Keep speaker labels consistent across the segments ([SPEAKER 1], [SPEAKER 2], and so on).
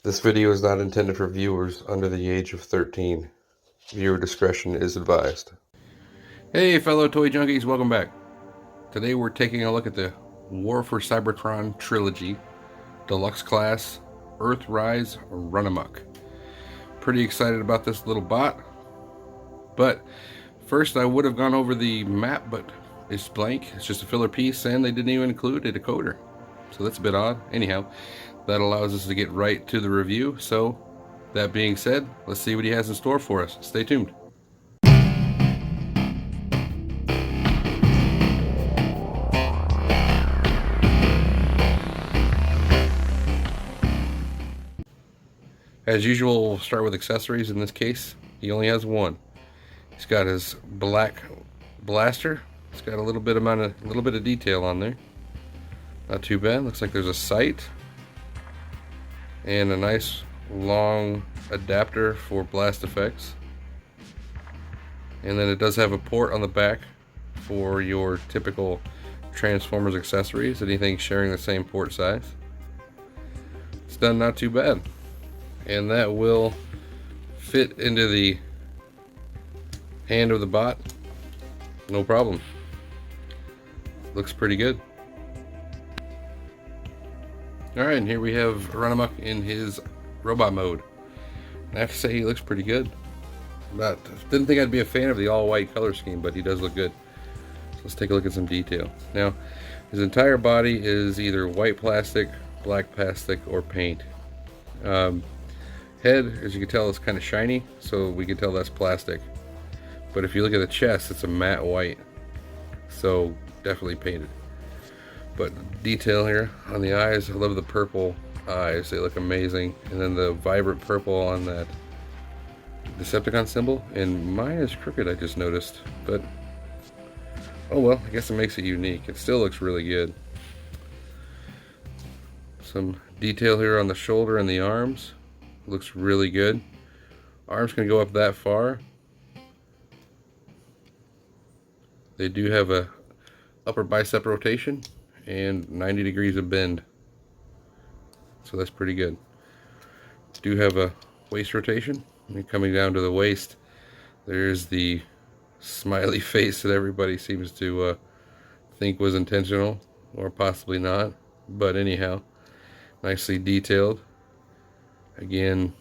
[SPEAKER 1] This video is not intended for viewers under the age of 13. Viewer discretion is advised. Hey fellow toy junkies, welcome back. Today we're taking a look at the War for Cybertron Trilogy Deluxe Class Earthrise Runamuck. Pretty excited about this little bot, but first I would have gone over the map, but it's blank. It's just a filler piece, and they didn't even include a decoder. So that's a bit odd. Anyhow, that allows us to get right to the review. So that being said, let's see what he has in store for us. Stay tuned. As usual, we'll start with accessories. In this case, he only has one. He's got his black blaster. It's got a little bit of detail on there. Not too bad. Looks like there's a sight and a nice long adapter for blast effects. And then it does have a port on the back for your typical Transformers accessories, anything sharing the same port size. It's done not too bad. And that will fit into the hand of the bot, no problem. Looks pretty good. Alright, and here we have Runamuck in his robot mode. I have to say he looks pretty good. Didn't think I'd be a fan of the all-white color scheme, but he does look good. So let's take a look at some detail. Now, his entire body is either white plastic, black plastic, or paint. Head, as you can tell, is kind of shiny, so we can tell that's plastic. But if you look at the chest, it's a matte white, so definitely painted. But detail here on the eyes, I love the purple eyes, they look amazing. And then the vibrant purple on that Decepticon symbol, and mine is crooked, I just noticed, but oh well, I guess it makes it unique. It still looks really good. Some detail here on the shoulder and the arms, looks really good. Arms can go up that far. They do have a upper bicep rotation and 90 degrees of bend, so that's pretty good. Do have a waist rotation, and coming down to the waist, there's the smiley face that everybody seems to think was intentional, or possibly not, but anyhow, nicely detailed. Again,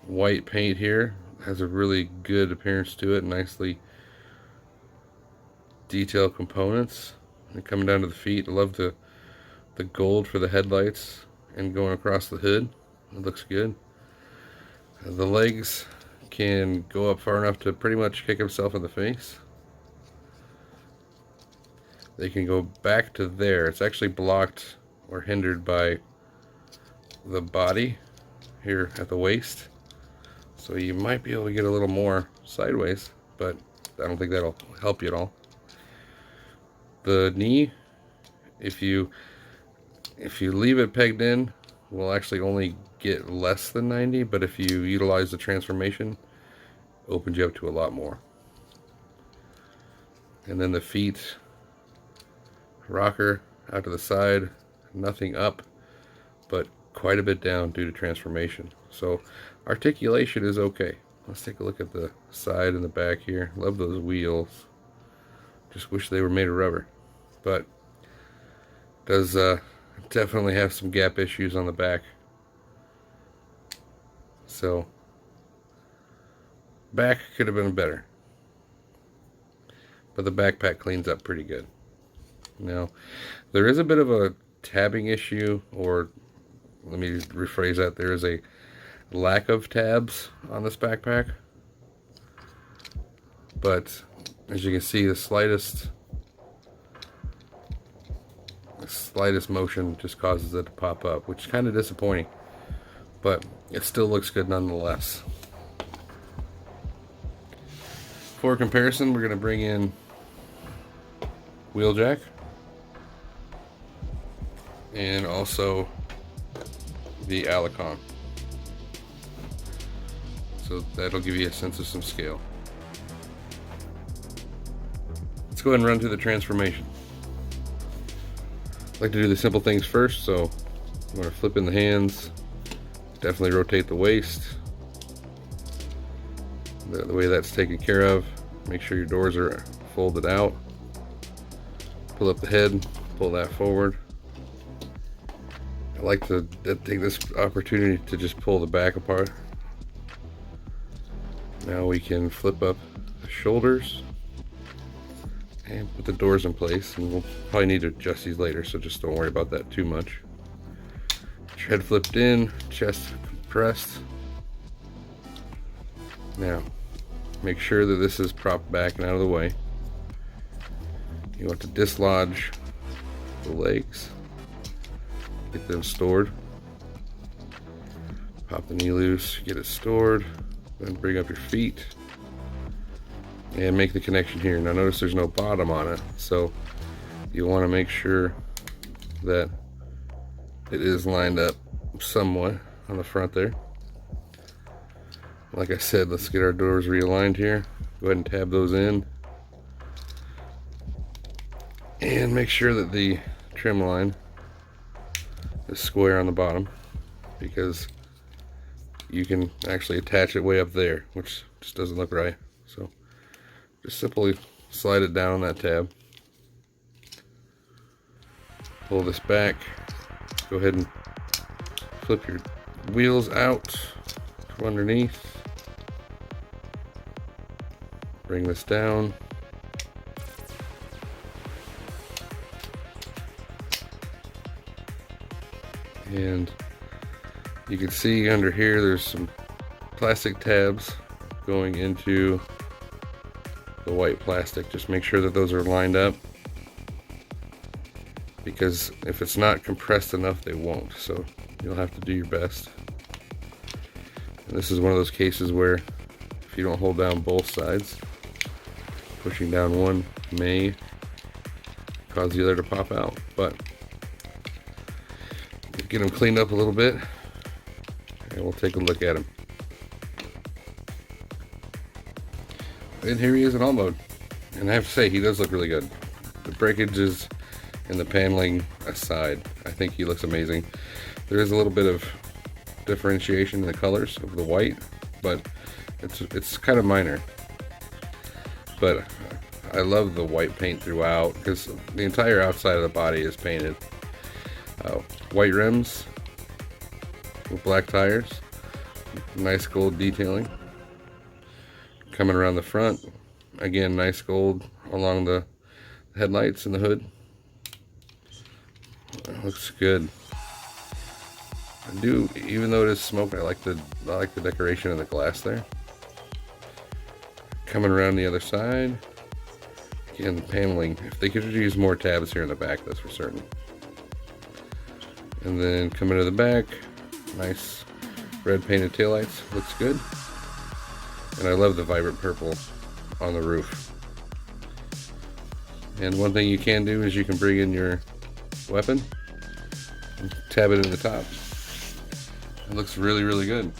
[SPEAKER 1] white paint here has a really good appearance to it, nicely detailed components. And coming down to the feet, I love the gold for the headlights and going across the hood. It looks good. The legs can go up far enough to pretty much kick himself in the face. They can go back to there. It's actually blocked or hindered by the body here at the waist, so you might be able to get a little more sideways, but I don't think that'll help you at all. The knee, if you leave it pegged in, will actually only get less than 90, but if you utilize the transformation, it opens you up to a lot more. And then the feet, rocker out to the side, nothing up, but quite a bit down due to transformation. So articulation is okay. Let's take a look at the side and the back here. Love those wheels. Just wish they were made of rubber. But does definitely have some gap issues on the back. So back could have been better. But the backpack cleans up pretty good. Now, there is a bit of a tabbing issue, or let me rephrase that. There is a lack of tabs on this backpack, but as you can see, the slightest motion just causes it to pop up, which is kind of disappointing, but it still looks good nonetheless. For comparison, we're going to bring in Wheeljack and also the Alicon. So that'll give you a sense of some scale. Let's go ahead and run through the transformation. I like to do the simple things first, so I'm going to flip in the hands, Definitely rotate the waist. The way that's taken care of. Make sure your doors are folded out. Pull up the head, pull that forward. I like to take this opportunity to just pull the back apart. Now we can flip up the shoulders and put the doors in place, and we'll probably need to adjust these later, so just don't worry about that too much. Get your head flipped in, chest compressed. Now, make sure that this is propped back and out of the way. You want to dislodge the legs, get them stored. Pop the knee loose, get it stored, then bring up your feet and make the connection here. Now notice there's no bottom on it, so you want to make sure that it is lined up somewhat on the front there. Like I said, let's get our doors realigned here. Go ahead and tab those in. And make sure that the trim line is square on the bottom, because you can actually attach it way up there, which just doesn't look right. So just simply slide it down on that tab. Pull this back. Go ahead and flip your wheels out from underneath. Bring this down. And you can see under here there's some plastic tabs going into the white plastic. Just make sure that those are lined up, because if it's not compressed enough, they won't. So you'll have to do your best. And this is one of those cases where if you don't hold down both sides, pushing down one may cause the other to pop out. But get them cleaned up a little bit, and we'll take a look at them. And here he is in alt mode, and I have to say, he does look really good. The breakages and the paneling aside, I think he looks amazing. There is a little bit of differentiation in the colors of the white, but it's kind of minor. But I love the white paint throughout, because the entire outside of the body is painted. White rims with black tires, nice gold detailing. Coming around the front, again, nice gold along the headlights and the hood. That looks good. I do, even though it is smoke, I like the decoration of the glass there. Coming around the other side, again, the paneling. If they could use more tabs here in the back, that's for certain. And then coming to the back, nice red painted taillights, looks good. And I love the vibrant purple on the roof. And one thing you can do is you can bring in your weapon and tab it in the top. It looks really, really good.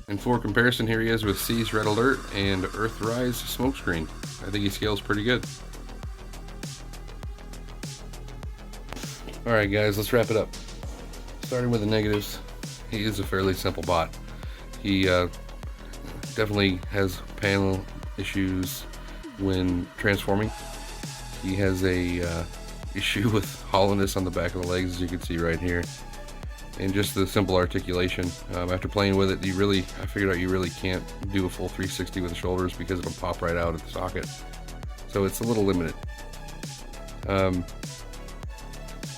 [SPEAKER 1] And for comparison, here he is with C's Red Alert and Earthrise Smokescreen. I think he scales pretty good. Alright guys, let's wrap it up. Starting with the negatives, he is a fairly simple bot. He definitely has panel issues when transforming. He has a issue with hollowness on the back of the legs, as you can see right here. And just the simple articulation. After playing with it, I figured out you really can't do a full 360 with the shoulders, because it'll pop right out at the socket. So it's a little limited.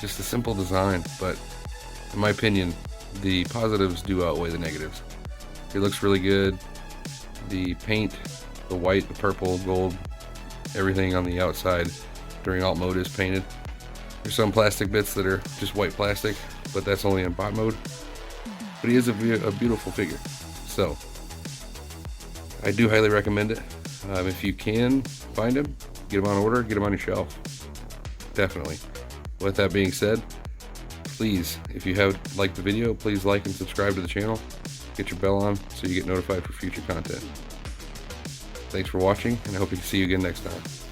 [SPEAKER 1] Just a simple design, but in my opinion, the positives do outweigh the negatives. It looks really good. The paint, the white, the purple, gold, everything on the outside during alt mode is painted. There's some plastic bits that are just white plastic, but that's only in bot mode. But he is a beautiful figure. So, I do highly recommend it. If you can find him, get him on order, get him on your shelf. Definitely. With that being said, please, if you have liked the video, please like and subscribe to the channel. Get your bell on so you get notified for future content. Thanks for watching, and I hope to see you again next time.